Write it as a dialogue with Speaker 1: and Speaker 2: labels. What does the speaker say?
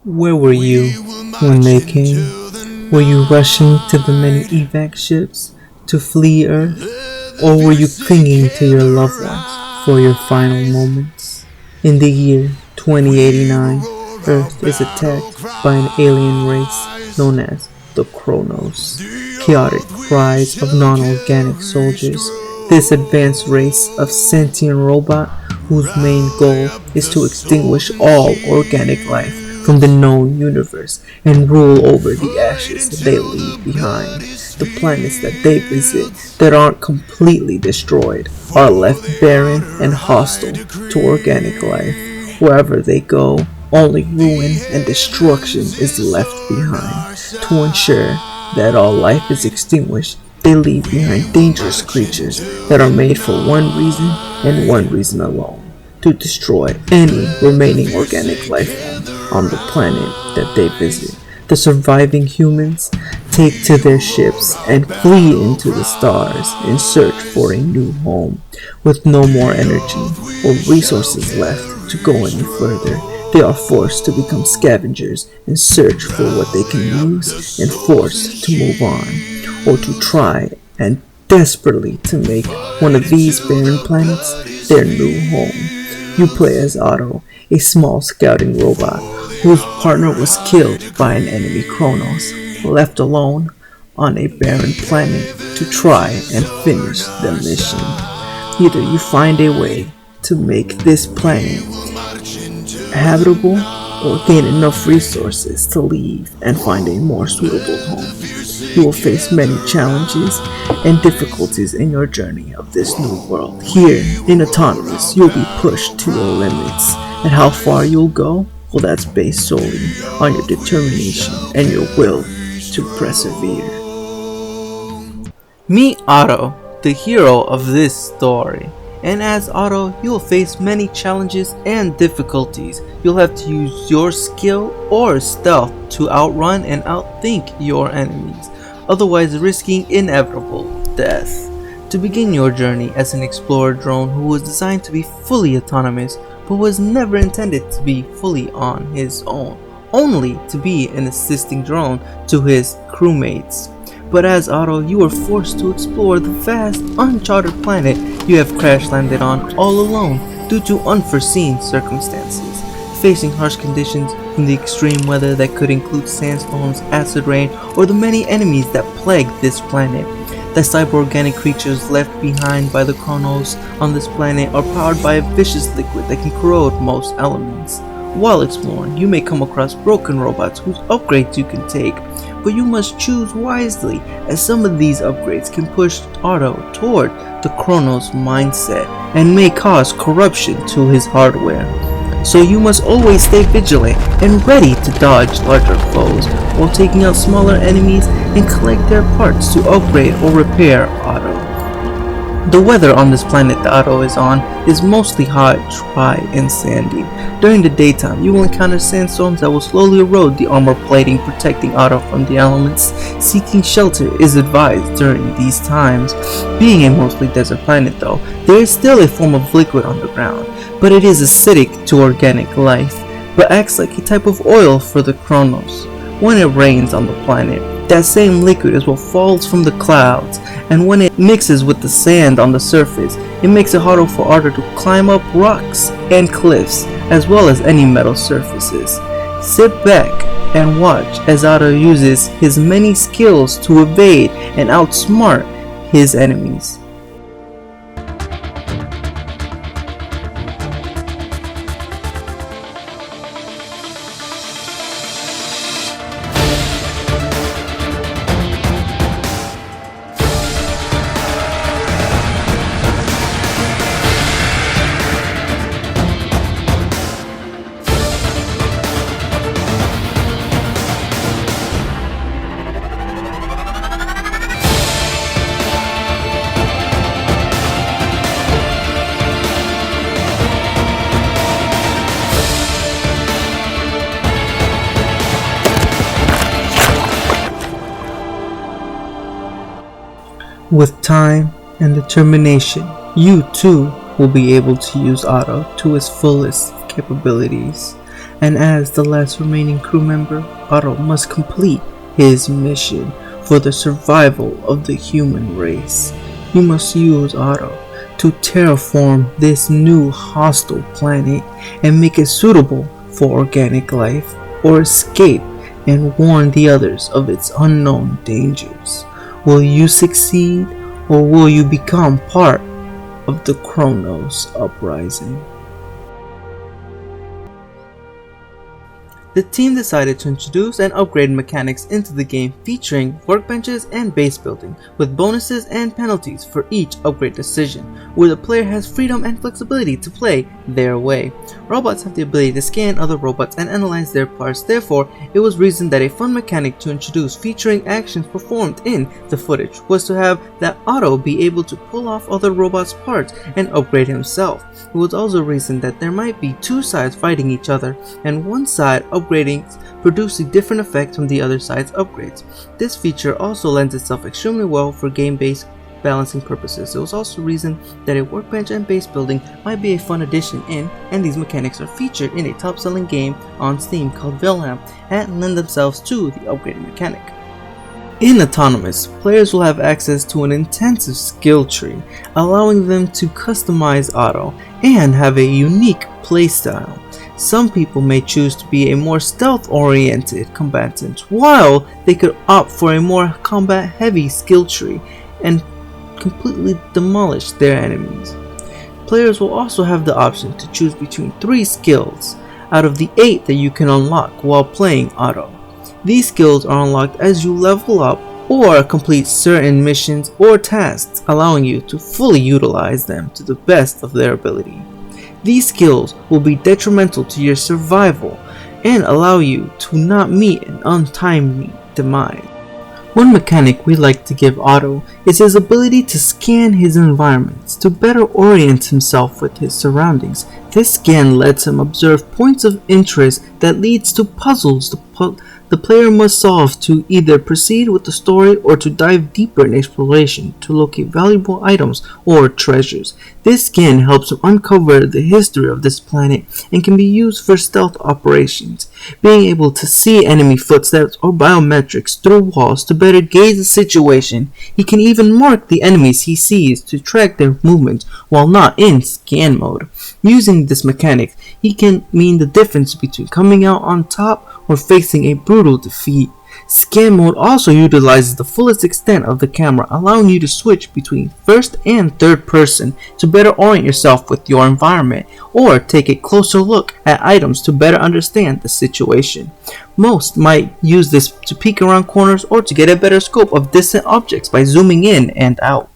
Speaker 1: Where were you when they came? Were you rushing to the many evac ships to flee Earth? Or were you clinging to your loved ones for your final moments? In the year 2089, Earth is attacked by an alien race known as the Chronos. Chaotic rise of non-organic soldiers. This advanced race of sentient robot whose main goal is to extinguish all organic life from the known universe and rule over the ashes they leave behind. The planets that they visit that aren't completely destroyed are left barren and hostile to organic life. Wherever they go, only ruin and destruction is left behind. To ensure that all life is extinguished, they leave behind dangerous creatures that are made for one reason and one reason alone: to destroy any remaining organic life on the planet that they visit. The surviving humans take to their ships and flee into the stars in search for a new home. With no more energy or resources left to go any further, they are forced to become scavengers and search for what they can use and forced to move on, or to try and desperately to make one of these barren planets their new home. You play as Otto, a small scouting robot whose partner was killed by an enemy Chronos, left alone on a barren planet to try and finish the mission. Either you find a way to make this planet habitable or gain enough resources to leave and find a more suitable home. You will face many challenges and difficulties in your journey of this new world. Here, in Autonomous, you'll be pushed to your limits, and how far you'll go, well, that's based solely on your determination and your will to persevere. Meet Otto, the hero of this story. And as Otto, you'll face many challenges and difficulties. You'll have to use your skill or stealth to outrun and outthink your enemies, otherwise risking inevitable death. To begin your journey as an explorer drone who was designed to be fully autonomous, but was never intended to be fully on his own, only to be an assisting drone to his crewmates. But as Otto, you were forced to explore the vast, uncharted planet you have crash-landed on all alone due to unforeseen circumstances, facing harsh conditions from the extreme weather that could include sandstorms, acid rain, or the many enemies that plague this planet. The cyber-organic creatures left behind by the Chronos on this planet are powered by a vicious liquid that can corrode most elements. While exploring, you may come across broken robots whose upgrades you can take, but you must choose wisely, as some of these upgrades can push Otto toward the Chronos mindset and may cause corruption to his hardware. So you must always stay vigilant and ready to dodge larger foes while taking out smaller enemies and collect their parts to upgrade or repair Otto. The weather on this planet that Otto is on is mostly hot, dry, and sandy. During the daytime, you will encounter sandstorms that will slowly erode the armor plating protecting Otto from the elements. Seeking shelter is advised during these times. Being a mostly desert planet though, there is still a form of liquid on the ground, but it is acidic to organic life, but acts like a type of oil for the Chronos. When it rains on the planet, that same liquid is what falls from the clouds, and when it mixes with the sand on the surface, it makes it harder for Otto to climb up rocks and cliffs, as well as any metal surfaces. Sit back and watch as Otto uses his many skills to evade and outsmart his enemies. With time and determination, you too will be able to use Otto to his fullest capabilities. and as the last remaining crew member, Otto must complete his mission for the survival of the human race. You must use Otto to terraform this new hostile planet and make it suitable for organic life, or escape and warn the others of its unknown dangers. Will you succeed, or will you become part of the Chronos uprising? The team decided to introduce and upgrade mechanics into the game, featuring workbenches and base building, with bonuses and penalties for each upgrade decision, where the player has freedom and flexibility to play their way. Robots have the ability to scan other robots and analyze their parts, therefore it was reasoned that a fun mechanic to introduce featuring actions performed in the footage was to have that Otto be able to pull off other robots' parts and upgrade himself. It was also reasoned that there might be two sides fighting each other, and one side upgrading producing different effects from the other side's upgrades. This feature also lends itself extremely well for game-based balancing purposes. It was also reasoned that a workbench and base building might be a fun addition in, and these mechanics are featured in a top-selling game on Steam called Valheim and lend themselves to the upgrading mechanic. In Autonomous, players will have access to an intensive skill tree, allowing them to customize Otto and have a unique playstyle. Some people may choose to be a more stealth-oriented combatant, while they could opt for a more combat-heavy skill tree and completely demolish their enemies. Players will also have the option to choose between 3 skills out of the 8 that you can unlock while playing Otto. These skills are unlocked as you level up or complete certain missions or tasks, allowing you to fully utilize them to the best of their ability. These skills will be detrimental to your survival and allow you to not meet an untimely demise. One mechanic we like to give Otto is his ability to scan his environments to better orient himself with his surroundings. This scan lets him observe points of interest that leads to puzzles the player must solve to either proceed with the story or to dive deeper in exploration to locate valuable items or treasures. This scan helps him uncover the history of this planet and can be used for stealth operations. Being able to see enemy footsteps or biometrics through walls to better gauge the situation, he can even mark the enemies he sees to track their movements while not in scan mode. Using this mechanic, he can mean the difference between coming out on top or facing a brutal defeat. Scan mode also utilizes the fullest extent of the camera, allowing you to switch between first and third person to better orient yourself with your environment, or take a closer look at items to better understand the situation. Most might use this to peek around corners or to get a better scope of distant objects by zooming in and out.